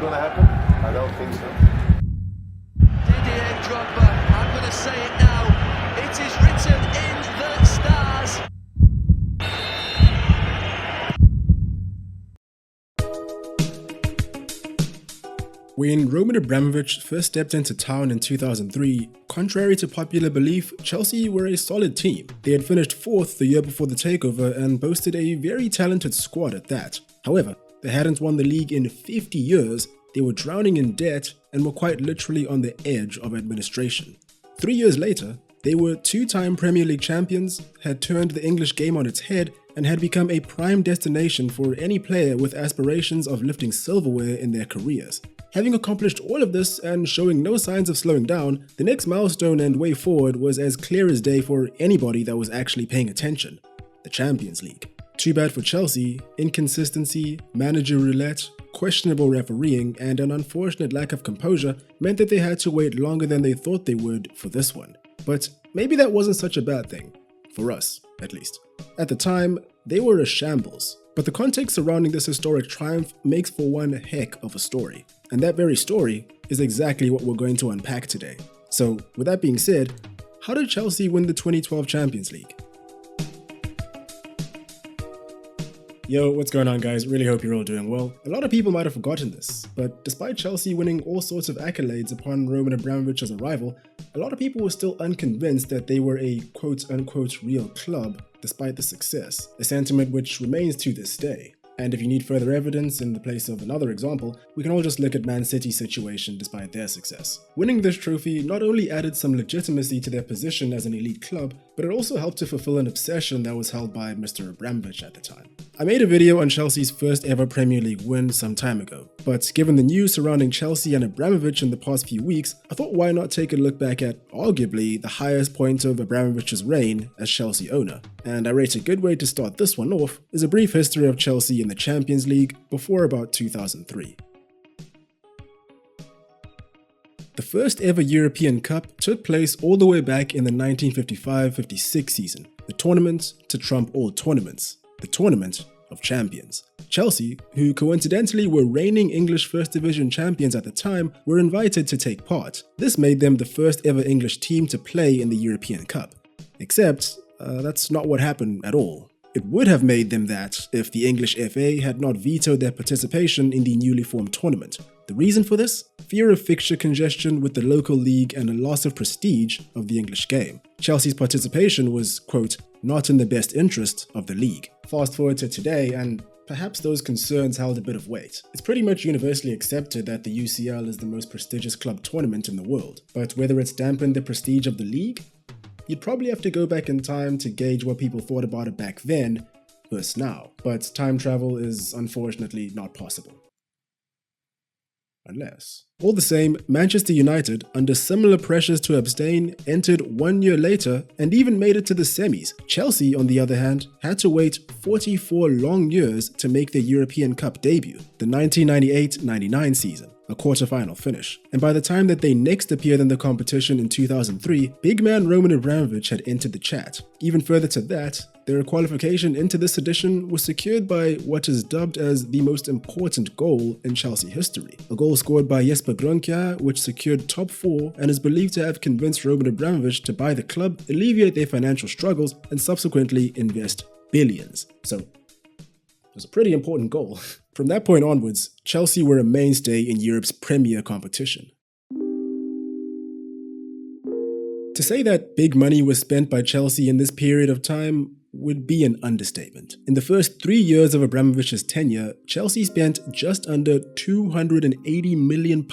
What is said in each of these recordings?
going to happen? I don't think so. Didier Drogba, I'm going to say it now. It is written in the stars. When Roman Abramovich first stepped into town in 2003, contrary to popular belief, Chelsea were a solid team. They had finished 4th the year before the takeover and boasted a very talented squad at that. However, they hadn't won the league in 50 years, they were drowning in debt and were quite literally on the edge of administration. 3 years later, they were 2-time Premier League champions, had turned the English game on its head, and had become a prime destination for any player with aspirations of lifting silverware in their careers. Having accomplished all of this and showing no signs of slowing down, the next milestone and way forward was as clear as day for anybody that was actually paying attention: the Champions League. Too bad for Chelsea, inconsistency, manager roulette, questionable refereeing, and an unfortunate lack of composure meant that they had to wait longer than they thought they would for this one. But maybe that wasn't such a bad thing. For us, at least. At the time, they were a shambles. But the context surrounding this historic triumph makes for one heck of a story. And that very story is exactly what we're going to unpack today. So, with that being said, how did Chelsea win the 2012 Champions League? Yo, what's going on, guys? Really hope you're all doing well. A lot of people might have forgotten this, but despite Chelsea winning all sorts of accolades upon Roman Abramovich's arrival, a lot of people were still unconvinced that they were a quote-unquote real club despite the success, a sentiment which remains to this day. And if you need further evidence in the place of another example, we can all just look at Man City's situation despite their success. Winning this trophy not only added some legitimacy to their position as an elite club, but it also helped to fulfill an obsession that was held by Mr. Abramovich at the time. I made a video on Chelsea's first ever Premier League win some time ago, but given the news surrounding Chelsea and Abramovich in the past few weeks, I thought why not take a look back at arguably the highest point of Abramovich's reign as Chelsea owner. And I rate a good way to start this one off is a brief history of Chelsea in the Champions League before about 2003. The first ever European Cup took place all the way back in the 1955-56 season, the tournament to trump all tournaments, the Tournament of Champions. Chelsea, who coincidentally were reigning English First Division champions at the time, were invited to take part. This made them the first ever English team to play in the European Cup. Except, that's not what happened at all. It would have made them that if the English FA had not vetoed their participation in the newly formed tournament. The reason for this? Fear of fixture congestion with the local league and a loss of prestige of the English game. Chelsea's participation was, quote, not in the best interest of the league. Fast forward to today, and perhaps those concerns held a bit of weight. It's pretty much universally accepted that the UCL is the most prestigious club tournament in the world, but whether it's dampened the prestige of the league? You'd probably have to go back in time to gauge what people thought about it back then versus now, but time travel is unfortunately not possible. Unless. All the same, Manchester United, under similar pressures to abstain, entered 1 year later and even made it to the semis. Chelsea, on the other hand, had to wait 44 long years to make their European Cup debut, the 1998-99 season, a quarter-final finish. And by the time that they next appeared in the competition in 2003, big man Roman Abramovich had entered the chat. Even further to that, their qualification into this edition was secured by what is dubbed as the most important goal in Chelsea history. A goal scored by Jesper Grønkjær, which secured top 4 and is believed to have convinced Roman Abramovich to buy the club, alleviate their financial struggles, and subsequently invest billions. So, it was a pretty important goal. From that point onwards, Chelsea were a mainstay in Europe's premier competition. To say that big money was spent by Chelsea in this period of time would be an understatement. In the first 3 years of Abramovich's tenure, Chelsea spent just under £280 million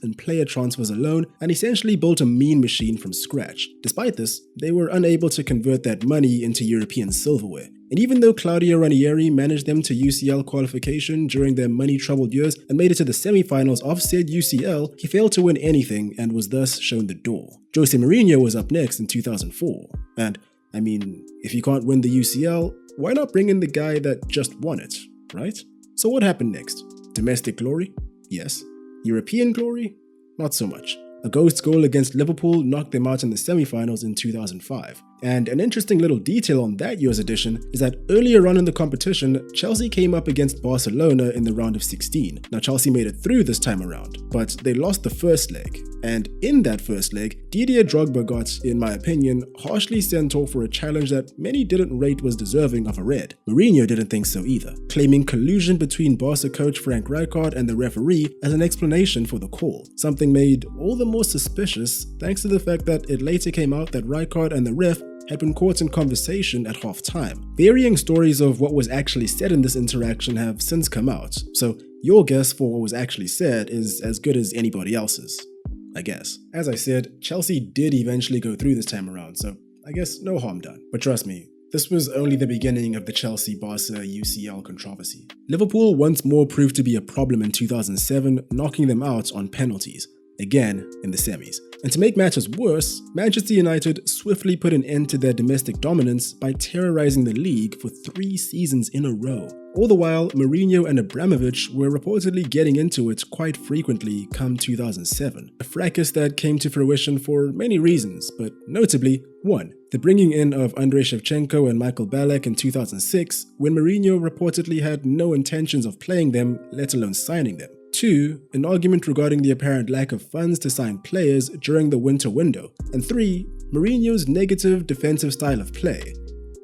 in player transfers alone and essentially built a mean machine from scratch. Despite this, they were unable to convert that money into European silverware. And even though Claudio Ranieri managed them to UCL qualification during their money-troubled years and made it to the semi-finals of said UCL, he failed to win anything and was thus shown the door. Jose Mourinho was up next in 2004. And, I mean, if you can't win the UCL, why not bring in the guy that just won it, right? So what happened next? Domestic glory? Yes. European glory? Not so much. A ghost goal against Liverpool knocked them out in the semi-finals in 2005. And an interesting little detail on that year's edition is that earlier on in the competition, Chelsea came up against Barcelona in the round of 16. Now Chelsea made it through this time around, but they lost the first leg. And in that first leg, Didier Drogba got, in my opinion, harshly sent off for a challenge that many didn't rate was deserving of a red. Mourinho didn't think so either, claiming collusion between Barca coach Frank Rijkaard and the referee as an explanation for the call, something made all the more suspicious thanks to the fact that it later came out that Rijkaard and the ref had been caught in conversation at half-time. Varying stories of what was actually said in this interaction have since come out, so your guess for what was actually said is as good as anybody else's, I guess. As I said, Chelsea did eventually go through this time around, so I guess no harm done. But trust me, this was only the beginning of the Chelsea-Barca UCL controversy. Liverpool once more proved to be a problem in 2007, knocking them out on penalties, again in the semis. And to make matters worse, Manchester United swiftly put an end to their domestic dominance by terrorizing the league for 3 seasons in a row. All the while, Mourinho and Abramovich were reportedly getting into it quite frequently come 2007, a fracas that came to fruition for many reasons, but notably, 1. The bringing in of Andrei Shevchenko and Michael Ballack in 2006, when Mourinho reportedly had no intentions of playing them, let alone signing them. 2. An argument regarding the apparent lack of funds to sign players during the winter window. And 3. Mourinho's negative defensive style of play.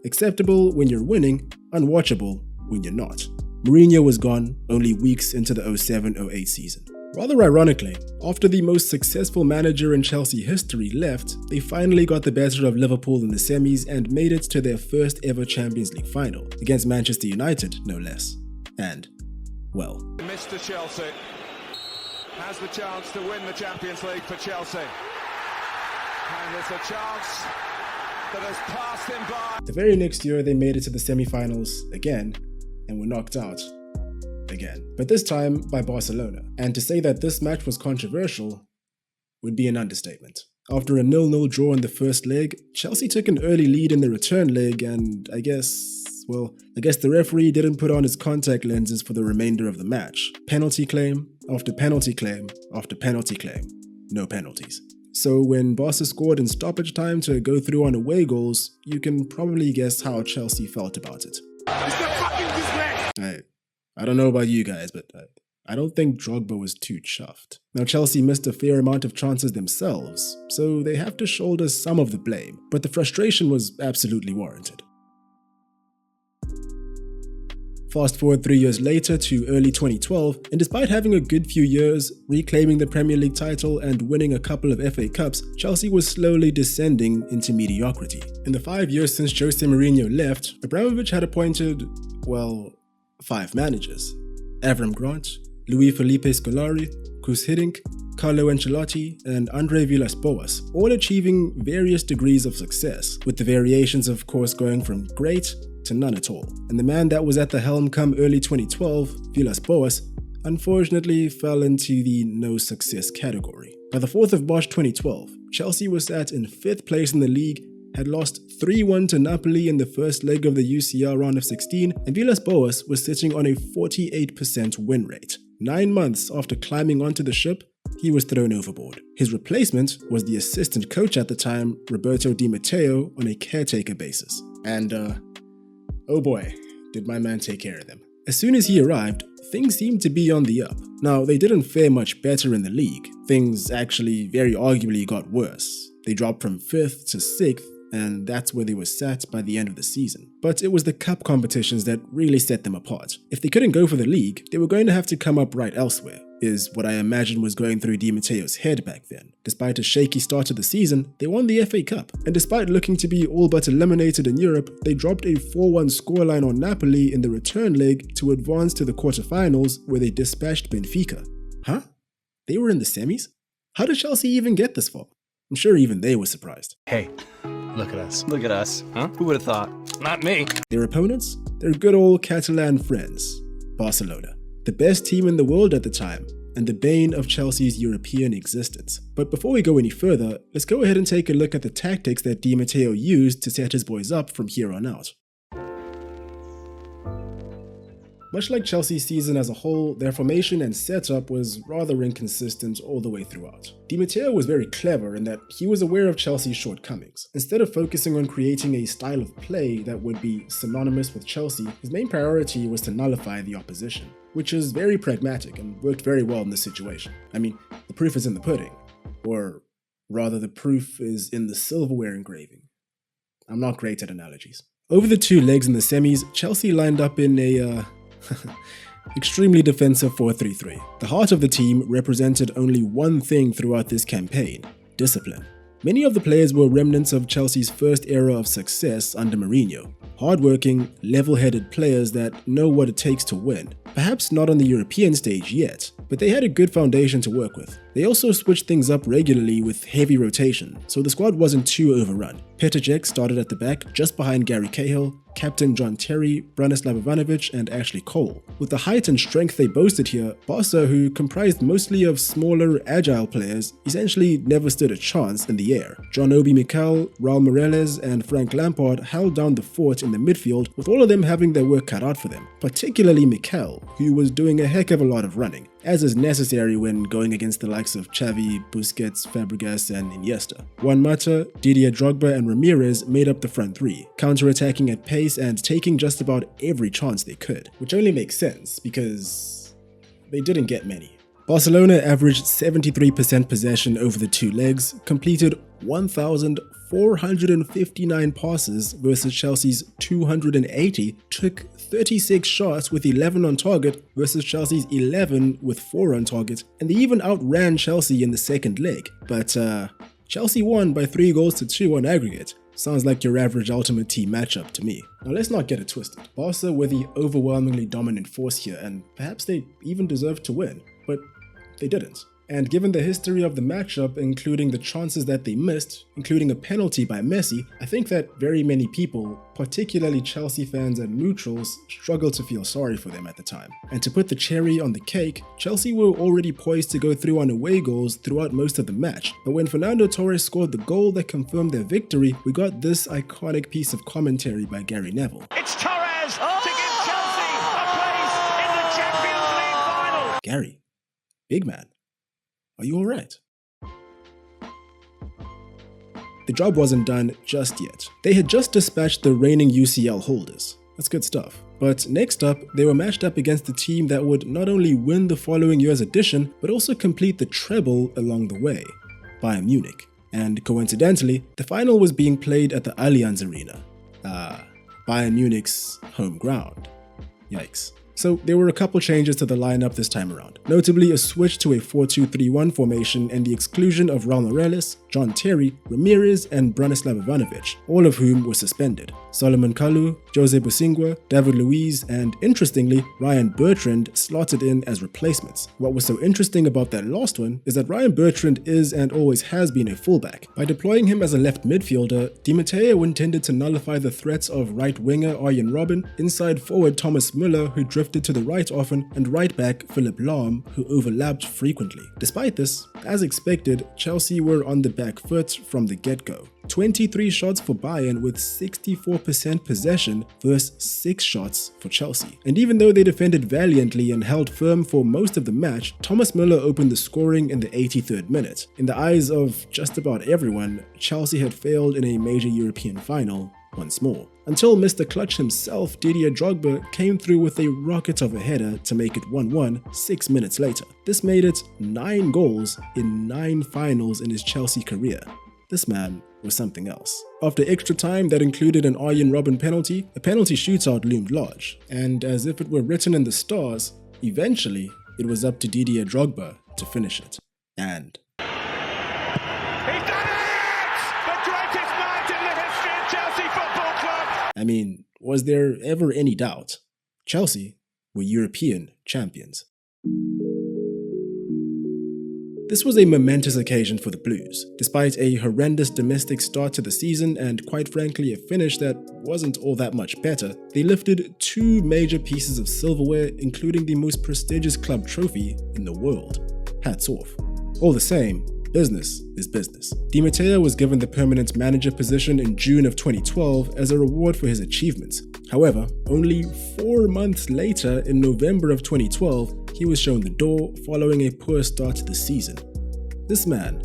Acceptable when you're winning, unwatchable when you're not. Mourinho was gone only weeks into the 07-08 season. Rather ironically, after the most successful manager in Chelsea history left, they finally got the better of Liverpool in the semis and made it to their first ever Champions League final, against Manchester United no less. And, well, Mr. Chelsea has the chance to win the Champions League for Chelsea. And there's a chance that has passed him by. The very next year they made it to the semi-finals again and were knocked out again, but this time by Barcelona. And to say that this match was controversial would be an understatement. After a 0-0 draw in the first leg, Chelsea took an early lead in the return leg and I guess the referee didn't put on his contact lenses for the remainder of the match. Penalty claim after penalty claim after penalty claim. No penalties. So when Barca scored in stoppage time to go through on away goals, you can probably guess how Chelsea felt about it. I don't know about you guys, but I don't think Drogba was too chuffed. Now Chelsea missed a fair amount of chances themselves, so they have to shoulder some of the blame, but the frustration was absolutely warranted. Fast forward 3 years later to early 2012, and despite having a good few years, reclaiming the Premier League title and winning a couple of FA Cups, Chelsea was slowly descending into mediocrity. In the 5 years since Jose Mourinho left, Abramovich had appointed, well, 5 managers. Avram Grant, Luis Felipe Scolari, Guus Hiddink, Carlo Ancelotti, and Andre Villas-Boas, all achieving various degrees of success, with the variations of course going from great to none at all. And the man that was at the helm come early 2012, Villas-Boas, unfortunately fell into the no success category. By the 4th of March 2012, Chelsea was sat in 5th place in the league, had lost 3-1 to Napoli in the first leg of the UCL round of 16, and Villas-Boas was sitting on a 48% win rate. 9 months after climbing onto the ship, he was thrown overboard. His replacement was the assistant coach at the time, Roberto Di Matteo, on a caretaker basis. And oh boy, did my man take care of them. As soon as he arrived, things seemed to be on the up. Now, they didn't fare much better in the league. Things actually very arguably got worse. They dropped from 5th to 6th, and that's where they were sat by the end of the season. But it was the cup competitions that really set them apart. If they couldn't go for the league, they were going to have to come up right elsewhere, is what I imagine was going through Di Matteo's head back then. Despite a shaky start to the season, they won the FA Cup, and despite looking to be all but eliminated in Europe, they dropped a 4-1 scoreline on Napoli in the return leg to advance to the quarterfinals where they dispatched Benfica. Huh? They were in the semis? How did Chelsea even get this far? I'm sure even they were surprised. Hey, look at us. Look at us. Huh? Who would have thought? Not me. Their opponents? Their good old Catalan friends, Barcelona. The best team in the world at the time, and the bane of Chelsea's European existence. But before we go any further, let's go ahead and take a look at the tactics that Di Matteo used to set his boys up from here on out. Much like Chelsea's season as a whole, their formation and setup was rather inconsistent all the way throughout. Di Matteo was very clever in that he was aware of Chelsea's shortcomings. Instead of focusing on creating a style of play that would be synonymous with Chelsea, his main priority was to nullify the opposition, which is very pragmatic and worked very well in this situation. I mean, the proof is in the pudding, or rather the proof is in the silverware engraving. I'm not great at analogies. Over the 2 legs in the semis, Chelsea lined up in a extremely defensive 4-3-3. The heart of the team represented only one thing throughout this campaign: discipline. Many of the players were remnants of Chelsea's first era of success under Mourinho. Hard-working, level-headed players that know what it takes to win. Perhaps not on the European stage yet, but they had a good foundation to work with. They also switched things up regularly with heavy rotation, so the squad wasn't too overrun. Petr Cech started at the back, just behind Gary Cahill, captain John Terry, Branislav Ivanovic, and Ashley Cole. With the height and strength they boasted here, Barca, who comprised mostly of smaller, agile players, essentially never stood a chance in the air. John Obi Mikel, Raul Meireles, and Frank Lampard held down the fort in the midfield, with all of them having their work cut out for them, particularly Mikel, who was doing a heck of a lot of running, as is necessary when going against the likes of Xavi, Busquets, Fabregas, and Iniesta. Juan Mata, Didier Drogba, and Ramirez made up the front 3, counter-attacking at pace and taking just about every chance they could, which only makes sense because they didn't get many. Barcelona averaged 73% possession over the 2 legs, completed 1,459 passes versus Chelsea's 280, took 36 shots with 11 on target versus Chelsea's 11 with 4 on target, and they even outran Chelsea in the second leg. But Chelsea won by 3 goals to 2 on aggregate. Sounds like your average Ultimate Team matchup to me. Now let's not get it twisted. Barca were the overwhelmingly dominant force here, and perhaps they even deserved to win, but they didn't. And given the history of the matchup, including the chances that they missed, including a penalty by Messi, I think that very many people, particularly Chelsea fans and neutrals, struggled to feel sorry for them at the time. And to put the cherry on the cake, Chelsea were already poised to go through on away goals throughout most of the match, but when Fernando Torres scored the goal that confirmed their victory, we got this iconic piece of commentary by Gary Neville. It's Torres to give Chelsea a place in the Champions League final. Gary, big man, are you alright? The job wasn't done just yet. They had just dispatched the reigning UCL holders. That's good stuff. But next up, they were matched up against the team that would not only win the following year's edition, but also complete the treble along the way: Bayern Munich. And coincidentally, the final was being played at the Allianz Arena. Bayern Munich's home ground. Yikes. So there were a couple changes to the lineup this time around, notably a switch to a 4-2-3-1 formation and the exclusion of Raul Meireles, John Terry, Ramirez, and Branislav Ivanovic, all of whom were suspended. Solomon Kalou, Jose Bosingwa, David Luiz, and interestingly, Ryan Bertrand slotted in as replacements. What was so interesting about that last one is that Ryan Bertrand is and always has been a fullback. By deploying him as a left midfielder, Di Matteo intended to nullify the threats of right winger Arjen Robben, inside forward Thomas Müller, who drifted to the right often, and right back Philipp Lahm, who overlapped frequently. Despite this, as expected, Chelsea were on the back foot from the get-go. 23 shots for Bayern with 64% possession versus 6 shots for Chelsea. And even though they defended valiantly and held firm for most of the match, Thomas Müller opened the scoring in the 83rd minute. In the eyes of just about everyone, Chelsea had failed in a major European final once more. Until Mr. Clutch himself, Didier Drogba, came through with a rocket of a header to make it 1-1 6 minutes later. This made it 9 goals in 9 finals in his Chelsea career. This man was something else. After extra time that included an Arjen Robben penalty, a penalty shootout loomed large. And as if it were written in the stars, eventually it was up to Didier Drogba to finish it. And I mean, was there ever any doubt? Chelsea were European champions. This was a momentous occasion for the Blues. Despite a horrendous domestic start to the season and quite frankly a finish that wasn't all that much better, they lifted 2 major pieces of silverware, including the most prestigious club trophy in the world. Hats off. All the same, business is business. Di Matteo was given the permanent manager position in June of 2012 as a reward for his achievements. However, only 4 months later, in November of 2012, he was shown the door following a poor start to the season. This man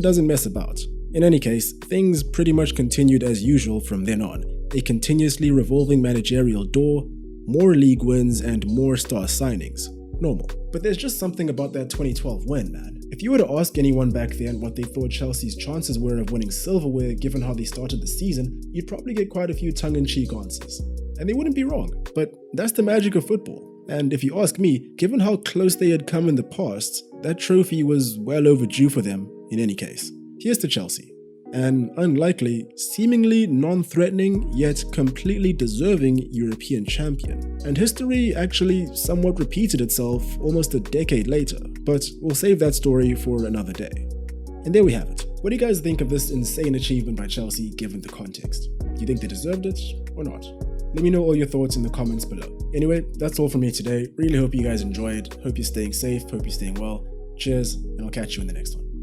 doesn't mess about. In any case, things pretty much continued as usual from then on. A continuously revolving managerial door, more league wins, and more star signings. Normal. But there's just something about that 2012 win, man. If you were to ask anyone back then what they thought Chelsea's chances were of winning silverware given how they started the season, you'd probably get quite a few tongue-in-cheek answers. And they wouldn't be wrong, but that's the magic of football. And if you ask me, given how close they had come in the past, that trophy was well overdue for them in any case. Here's to Chelsea. An unlikely, seemingly non-threatening, yet completely deserving European champion. And history actually somewhat repeated itself almost a decade later, but we'll save that story for another day. And there we have it. What do you guys think of this insane achievement by Chelsea given the context? Do you think they deserved it or not? Let me know all your thoughts in the comments below. Anyway, that's all from me today. Really hope you guys enjoyed. Hope you're staying safe, hope you're staying well. Cheers, and I'll catch you in the next one.